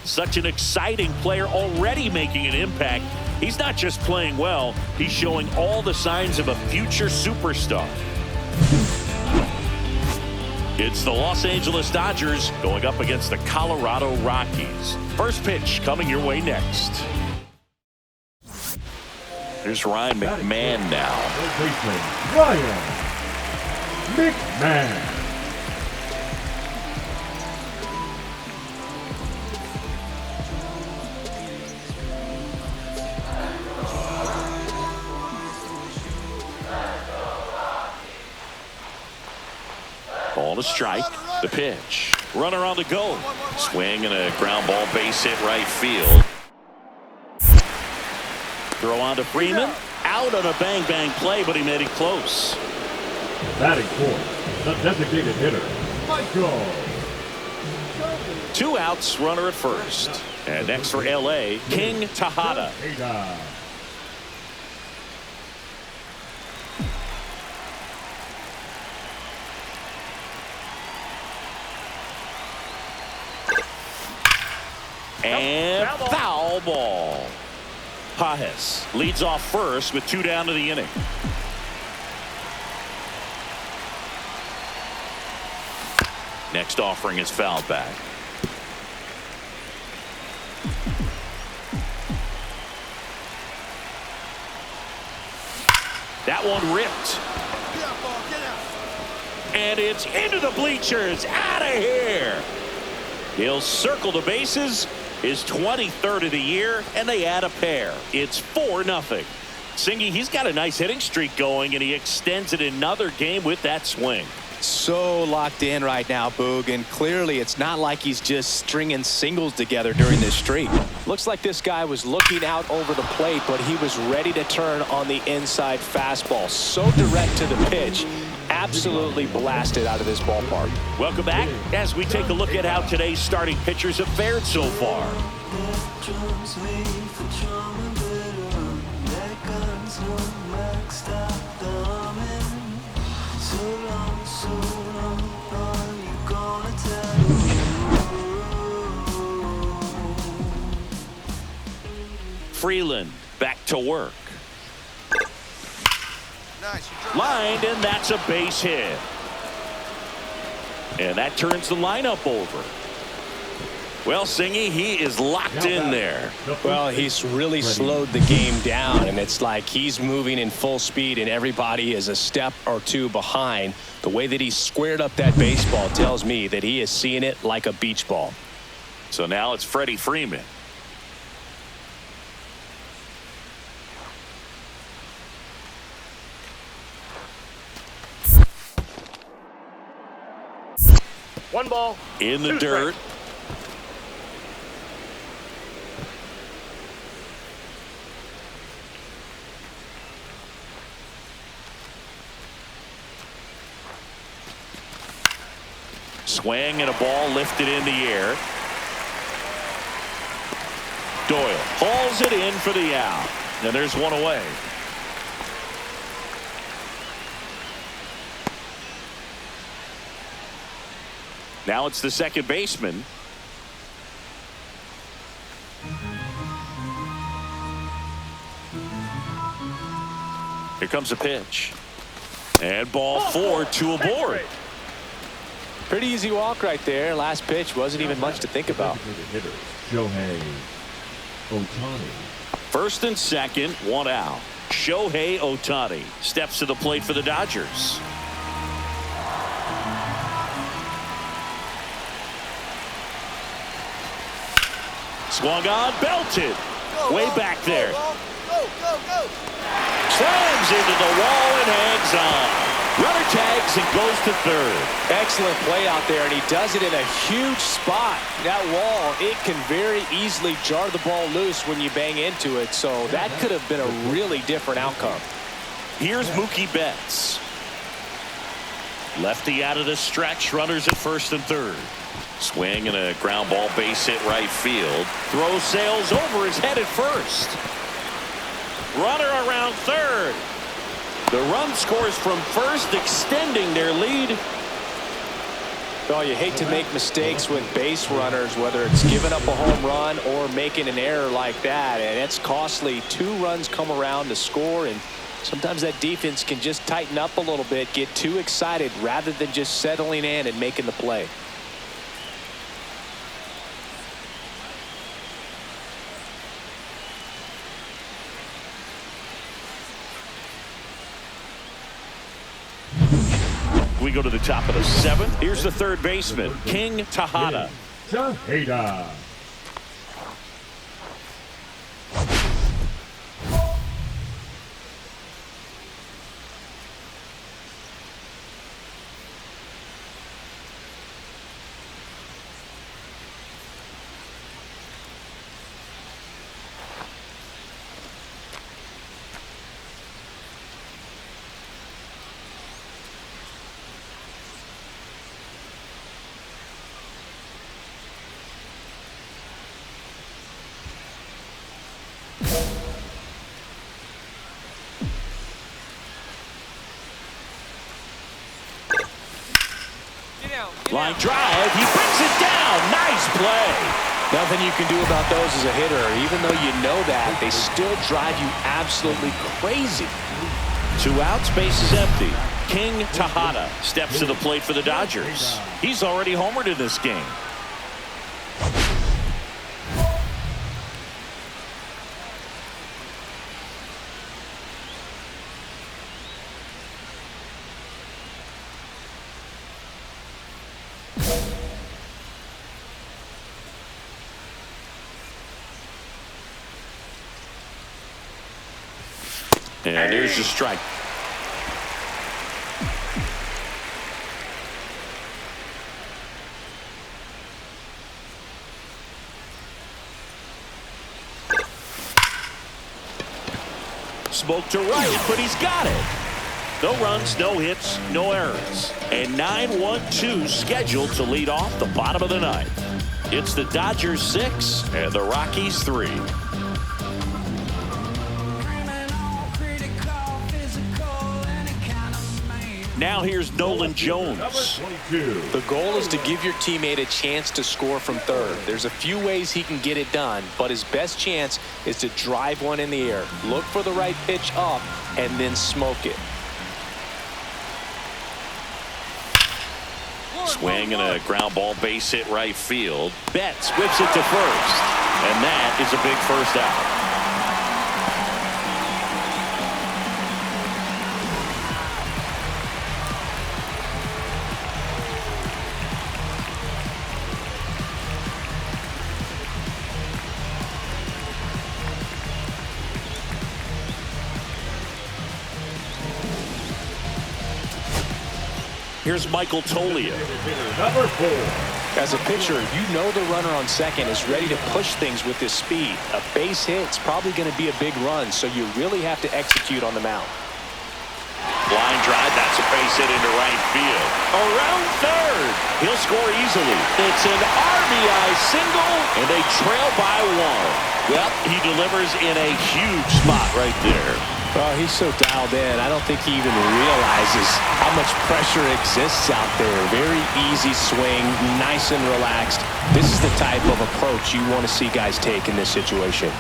Such an exciting player, already making an impact. He's not just playing well, he's showing all the signs of a future superstar. It's the Los Angeles Dodgers going up against the Colorado Rockies. First pitch coming your way next. Here's Ryan McMahon now. Ryan McMahon. Ball to strike. The pitch. Runner on the go. Swing and a ground ball, base hit right field. Throw on to Freeman. Out on a bang-bang play, but he made it close. Batting fourth, the designated hitter, Michael. 2 outs, runner at first. And next for L.A., King Tejada. And foul ball. Pages leads off first with 2 down to the inning. Next offering is fouled back. That one ripped. And it's into the bleachers. Out of here. He'll circle the bases. His 23rd of the year, and they add a pair. It's 4-0. Singy, he's got a nice hitting streak going, and he extends it another game with that swing. So locked in right now, Boog, and clearly it's not like he's just stringing singles together during this streak. Looks like this guy was looking out over the plate, but he was ready to turn on the inside fastball. So direct to the pitch. Absolutely blasted out of this ballpark. Welcome back as we take a look at how today's starting pitchers have fared so far. Freeland back to work. Lined, and that's a base hit. And that turns the lineup over. Well, Singy, he is locked in there. Well, he's really slowed the game down, and it's like he's moving in full speed, and everybody is a step or two behind. The way that he squared up that baseball tells me that he is seeing it like a beach ball. So now it's Freddie Freeman. One ball. In the dirt. Swing and a ball lifted in the air. Doyle hauls it in for the out. And there's one away. Now it's the second baseman. Here comes a pitch. And ball 4, 2 aboard. Pretty easy walk right there. Last pitch wasn't even much to think about. Shohei Ohtani. First and second, 1 out. Shohei Ohtani steps to the plate for the Dodgers. Swung on, belted. Way back there. Slams into the wall and hangs on. Runner tags and goes to third. Excellent play out there, and he does it in a huge spot. That wall, it can very easily jar the ball loose when you bang into it, so that could have been a really different outcome. Here's Mookie Betts. Lefty out of the stretch, runners at first and third. Swing and a ground ball, base hit right field. Throw sails over his head at first. Runner around third. The run scores from first, extending their lead. Well, you hate to make mistakes with base runners, whether it's giving up a home run or making an error like that, and it's costly. 2 runs come around to score, and sometimes that defense can just tighten up a little bit, get too excited rather than just settling in and making the play. We go to the top of the 7th. Here's the third baseman, King Tejada. Tejada. Line drive, he brings it down. Nice play. Nothing you can do about those as a hitter. Even though you know that, they still drive you absolutely crazy. 2 outs, base is empty. King Tejada steps to the plate for the Dodgers. He's already homered in this game. And there's the strike. Smoke to right, but he's got it. No runs, no hits, no errors. And 9-1-2 scheduled to lead off the bottom of the 9th. It's the Dodgers 6 and the Rockies 3. Now here's Nolan Jones. The goal is to give your teammate a chance to score from third. There's a few ways he can get it done, but his best chance is to drive one in the air. Look for the right pitch up and then smoke it. Swing and a ground ball, base hit right field. Betts whips it to first, and that is a big first out. Here's Michael Toglia. Number 4. As a pitcher, you know the runner on second is ready to push things with his speed. A base hit's probably going to be a big run, so you really have to execute on the mound. Line drive, that's a base hit into right field. Around third, he'll score easily. It's an RBI single, and they trail by 1. Well, he delivers in a huge spot right there. Well, he's so dialed in, I don't think he even realizes how much pressure exists out there. Very easy swing, nice and relaxed. This is the type of approach you want to see guys take in this situation.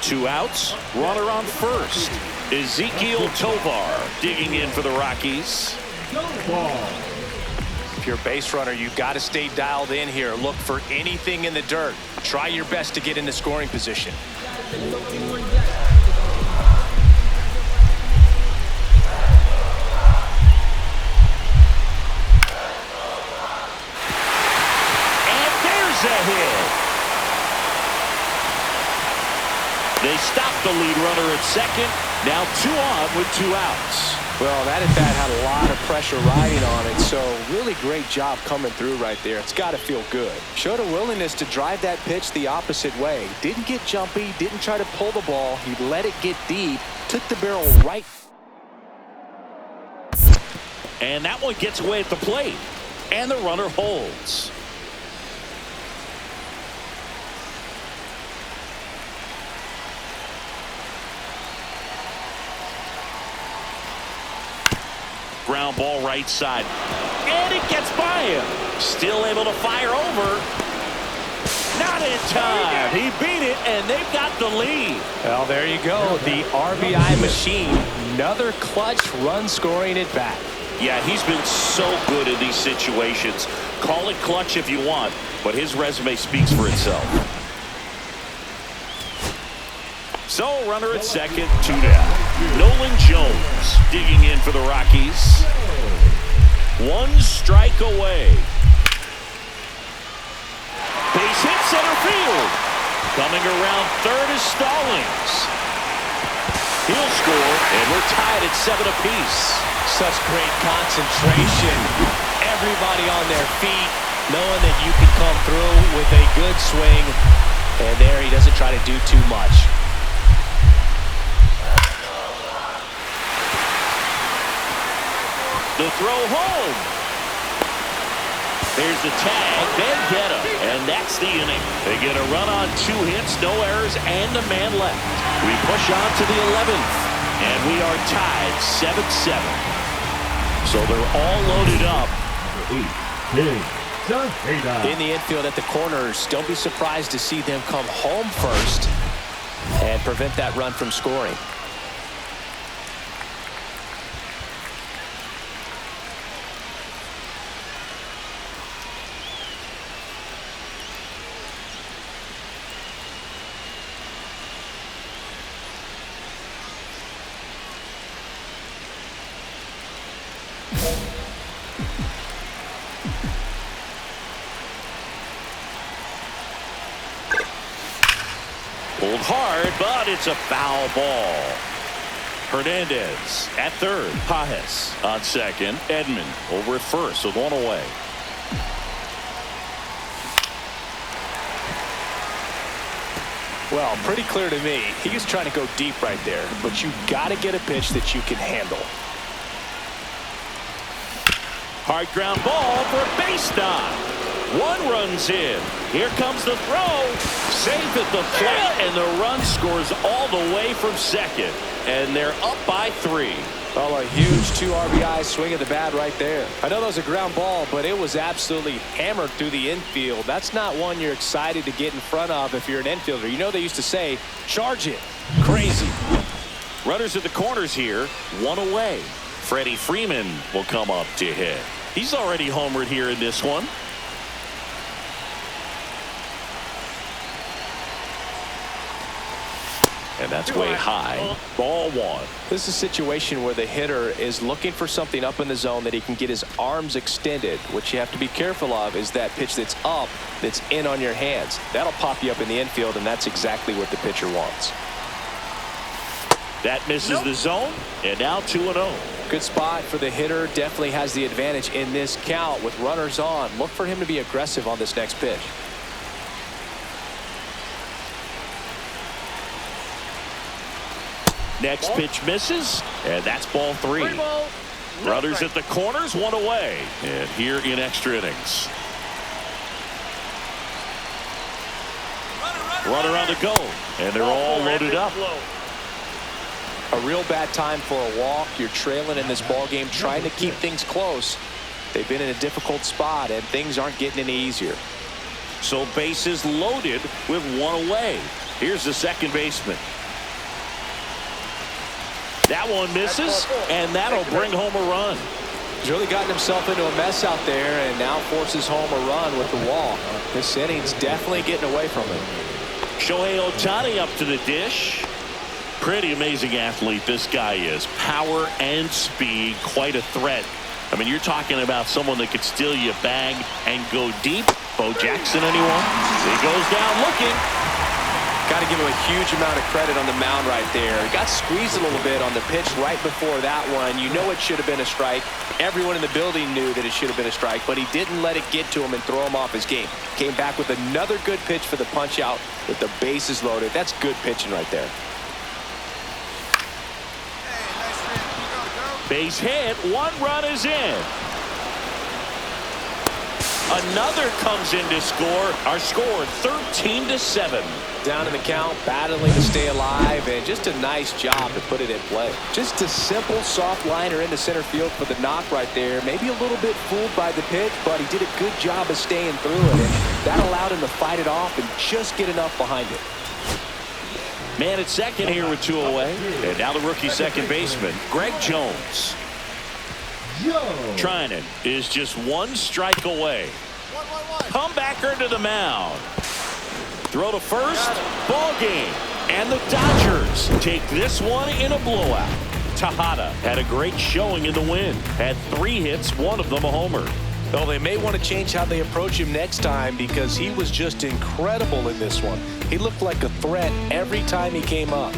2 outs, runner on first. Ezekiel Tovar digging in for the Rockies. If you're a base runner, you've got to stay dialed in here. Look for anything in the dirt. Try your best to get into scoring position. And there's a hit. They stop the lead runner at second. Now 2 on with 2 outs. Well, that at bat had a lot of pressure riding on it, so really great job coming through right there. It's got to feel good. Showed a willingness to drive that pitch the opposite way. Didn't get jumpy, didn't try to pull the ball. He let it get deep, took the barrel right. And that one gets away at the plate. And the runner holds. ground ball right side. And it gets by him. Still able to fire over. Not in time. He beat it, and they've got the lead. Well, there you go. The RBI machine. Another clutch run scoring at bat. Yeah, he's been so good in these situations. Call it clutch if you want, but his resume speaks for itself. So, runner at second, 2 down. Nolan Jones digging in for the Rockies. 1 strike away. Base hit center field. Coming around third is Stallings. He'll score, and we're tied at 7 apiece. Such great concentration. Everybody on their feet, knowing that you can come through with a good swing. And there he doesn't try to do too much. The throw home. Here's the tag. Then get him. And that's the inning. They get a run on 2 hits, no errors, and a man left. We push on to the 11th. And we are tied 7-7. So they're all loaded up. In the infield at the corners, don't be surprised to see them come home first and prevent that run from scoring. Pulled hard, but it's a foul ball. Hernandez at third. Pajes on second. Edman over at first with 1 away. Well, pretty clear to me. He was trying to go deep right there, but you got to get a pitch that you can handle. Hard ground ball for a base knock. 1 runs in. Here comes the throw. Safe at the plate, and the run scores all the way from second. And they're up by 3. Well, a huge 2 RBI swing at the bat right there. I know that was a ground ball, but it was absolutely hammered through the infield. That's not one you're excited to get in front of if you're an infielder. You know they used to say, charge it. Crazy. Runners at the corners here. 1 away. Freddie Freeman will come up to hit. He's already homered here in this one. And that's way high. Ball 1. This is a situation where the hitter is looking for something up in the zone that he can get his arms extended. What you have to be careful of is that pitch that's up, that's in on your hands. That'll pop you up in the infield, and that's exactly what the pitcher wants. That misses the zone, and now 2-0. Good spot for the hitter. Definitely has the advantage in this count with runners on. Look for him to be aggressive on this next pitch. Next pitch misses, and that's ball 3. Runners at the corners, 1 away. And here in extra innings. Runner on the go, and they're all loaded up. A real bad time for a walk. You're trailing in this ball game, trying to keep things close. They've been in a difficult spot, and things aren't getting any easier. So bases loaded with 1 away. Here's the second baseman. That one misses, and that'll bring home a run. He's really gotten himself into a mess out there and now forces home a run with the walk. This inning's definitely getting away from him. Shohei Ohtani up to the dish. Pretty amazing athlete this guy is. Power and speed, quite a threat. I mean, you're talking about someone that could steal you a bag and go deep. Bo Jackson, anyone? He goes down looking. Got to give him a huge amount of credit on the mound right there. He got squeezed a little bit on the pitch right before that one. You know it should have been a strike. Everyone in the building knew that it should have been a strike, but he didn't let it get to him and throw him off his game. Came back with another good pitch for the punch out with the bases loaded. That's good pitching right there. Base hit. 1 run is in. Another comes in to score. Our score 13-7. Down in the count, battling to stay alive, and just a nice job to put it in play. Just a simple soft liner into center field for the knock right there. Maybe a little bit fooled by the pitch, but he did a good job of staying through it, and that allowed him to fight it off and just get enough behind it. Man at second here with 2 away. And now the rookie second baseman, Greg Jones. Trinan is just 1 strike away. Comebacker to the mound. Throw to first. Ball game. And the Dodgers take this one in a blowout. Tejada had a great showing in the win. Had 3 hits, 1 of them a homer. Well, they may want to change how they approach him next time because he was just incredible in this one. He looked like a threat every time he came up.